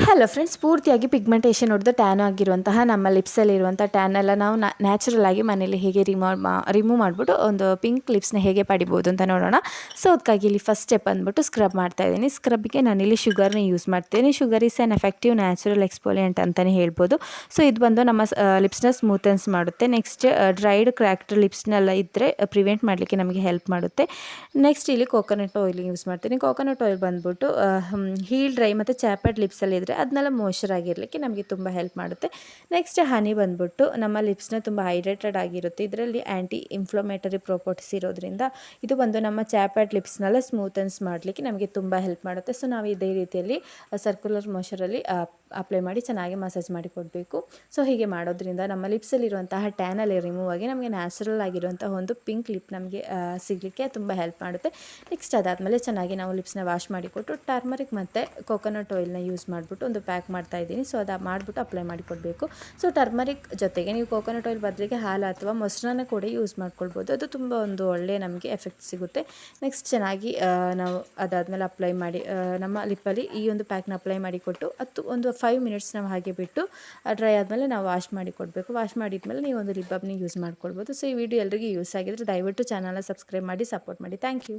Hello friends, ಪೂರ್ತಿಯಾಗಿ pigmentation ಹೊಡೆದು tan ಆಗಿರುವಂತಹ ನಮ್ಮ ಲಿಪ್ಸಲ್ಲಿರುವಂಥ ಟ್ಯಾನ್ ಎಲ್ಲ ನಾವು ನ್ಯಾಚುರಲ್ ಆಗಿ ಮನೇಲಿ ಹೇಗೆ ರಿಮೂವ್ ಮಾಡಿಬಿಟ್ಟು ಒಂದು ಪಿಂಕ್ ಲಿಪ್ಸ್ನ ಹೇಗೆ ಪಡಿಬೋದು ಅಂತ ನೋಡೋಣ. ಸೊ ಅದಕ್ಕಾಗಿ ಇಲ್ಲಿ ಫಸ್ಟ್ ಸ್ಟೆಪ್ ಅಂದ್ಬಿಟ್ಟು ಸ್ಕ್ರಬ್ ಮಾಡ್ತಾ ಇದ್ದೀನಿ. ಸ್ಕ್ರಬ್ಗೆ ನಾನಿಲ್ಲಿ ಶುಗರ್ನ ಯೂಸ್ ಮಾಡ್ತೀನಿ. Sugar is an effective natural exfoliant ಅಂತಲೇ ಹೇಳ್ಬೋದು. ಸೊ ಇದು ಬಂದು ನಮ್ಮ ಲಿಪ್ಸ್ನ ಸ್ಮೂತನ್ಸ್ ಮಾಡುತ್ತೆ. ನೆಕ್ಸ್ಟ್ ಡ್ರೈಡ್ ಕ್ರ್ಯಾಕ್ಡ್ ಲಿಪ್ಸ್ನೆಲ್ಲ ಇದ್ದರೆ ಪ್ರಿವೆಂಟ್ ಮಾಡಲಿಕ್ಕೆ ನಮಗೆ ಹೆಲ್ಪ್ ಮಾಡುತ್ತೆ. ನೆಕ್ಸ್ಟ್ ಇಲ್ಲಿ ಕೋಕೋನಟ್ ಆಯಿಲ್ ಯೂಸ್ ಮಾಡ್ತೀನಿ. ಕೋಕೋನಟ್ ಆಯಿಲ್ ಬಂದ್ಬಿಟ್ಟು ಹೀಲ್ ಡ್ರೈ ಮತ್ತು ಚಾಪರ್ಡ್ ಲಿಪ್ಸಲ್ಲಿ ಇದ್ದರೆ ಅದನ್ನೆಲ್ಲ ಮಾಯ್ಶ್ಚರ್ ಆಗಿರಲಿಕ್ಕೆ ನಮಗೆ ತುಂಬ ಹೆಲ್ಪ್ ಮಾಡುತ್ತೆ. ನೆಕ್ಸ್ಟ್ ಹನಿ ಬಂದ್ಬಿಟ್ಟು ನಮ್ಮ ಲಿಪ್ಸ್ನ ತುಂಬ ಹೈಡ್ರೇಟೆಡ್ ಆಗಿರುತ್ತೆ. ಇದರಲ್ಲಿ ಆ್ಯಂಟಿ ಇನ್ಫ್ಲಮೇಟರಿ ಪ್ರಾಪರ್ಟೀಸ್ ಇರೋದ್ರಿಂದ ಇದು ಬಂದು ನಮ್ಮ ಚಾಪರ್ಡ್ ಲಿಪ್ಸ್ನೆಲ್ಲ ಸ್ಮೂತನ್ಸ್ ಮಾಡಲಿಕ್ಕೆ ನಮಗೆ ತುಂಬ ಹೆಲ್ಪ್ ಮಾಡುತ್ತೆ. ಸೊ ನಾವು ಇದೇ ರೀತಿಯಲ್ಲಿ ಸರ್ಕ್ಯುಲರ್ ಮೋಷರಲ್ಲಿ ಅಪ್ಲೈ ಮಾಡಿ ಚೆನ್ನಾಗಿ ಮಸಾಜ್ ಮಾಡಿ ಕೊಡಬೇಕು. ಸೊ ಹೀಗೆ ಮಾಡೋದ್ರಿಂದ ನಮ್ಮ ಲಿಪ್ಸಲ್ಲಿರುವಂತಹ ಟ್ಯಾನಲ್ಲಿ ರಿಮೂವ್ ಆಗಿ ನಮಗೆ ನ್ಯಾಚುರಲ್ ಆಗಿರುವಂತಹ ಒಂದು ಪಿಂಕ್ ಲಿಪ್ ನಮಗೆ ಸಿಗಲಿಕ್ಕೆ ತುಂಬ ಹೆಲ್ಪ್ ಮಾಡುತ್ತೆ. ನೆಕ್ಸ್ಟ್ ಅದಾದಮೇಲೆ ಚೆನ್ನಾಗಿ ನಾವು ಲಿಪ್ಸ್ನ ವಾಶ್ ಮಾಡಿಕೊಟ್ಟು ಟರ್ಮರಿಕ್ ಮತ್ತು ಕೋಕೋನಟ್ ಆಯಿಲ್ನ ಯೂಸ್ ಮಾಡಿಬಿಟ್ಟು ಒಂದು ಪ್ಯಾಕ್ ಮಾಡ್ತಾ ಇದ್ದೀನಿ. ಸೊ ಅದು ಮಾಡಿಬಿಟ್ಟು ಅಪ್ಲೈ ಮಾಡಿಕೊಡಬೇಕು. ಸೊ ಟರ್ಮರಿಕ್ ಜೊತೆಗೆ ನೀವು ಕೋಕೋನಟ್ ಆಯಿಲ್ ಬದಲಿಗೆ ಹಾಲು ಅಥವಾ ಮೊಸರನ್ನ ಕೂಡ ಯೂಸ್ ಮಾಡ್ಕೊಳ್ಬೋದು. ಅದು ತುಂಬ ಒಂದು ಒಳ್ಳೆಯ ನಮಗೆ ಎಫೆಕ್ಟ್ ಸಿಗುತ್ತೆ. ನೆಕ್ಸ್ಟ್ ಚೆನ್ನಾಗಿ ನಾವು ಅದಾದಮೇಲೆ ಅಪ್ಲೈ ಮಾಡಿ ನಮ್ಮ ಲಿಪ್ಪಲ್ಲಿ ಈ ಒಂದು ಪ್ಯಾಕ್ನ ಅಪ್ಲೈ ಮಾಡಿಕೊಟ್ಟು ಒಂದು 5 ಮಿನಿಟ್ಸ್ ನಾವು ಹಾಗೆ ಬಿಟ್ಟು ಡ್ರೈ ಆದಮೇಲೆ ನಾವು ವಾಶ್ ಮಾಡಿ ಕೊಡಬೇಕು. ವಾಶ್ ಮಾಡಿದ್ಮೇಲೆ ನೀವು ಒಂದು ಲಿಪ್ ಬಾಮ್ನ ಯೂಸ್ ಮಾಡ್ಕೊಳ್ಬೋದು. ಸೊ ಈ ವಿಡಿಯೋ ಎಲ್ಲರಿಗೂ ಯೂಸ್ ಆಗಿದ್ರೆ ದಯವಿಟ್ಟು ಚಾನಲ್ನ ಸಬ್ಸ್ಕ್ರೈಬ್ ಮಾಡಿ ಸಪೋರ್ಟ್ ಮಾಡಿ. Thank you.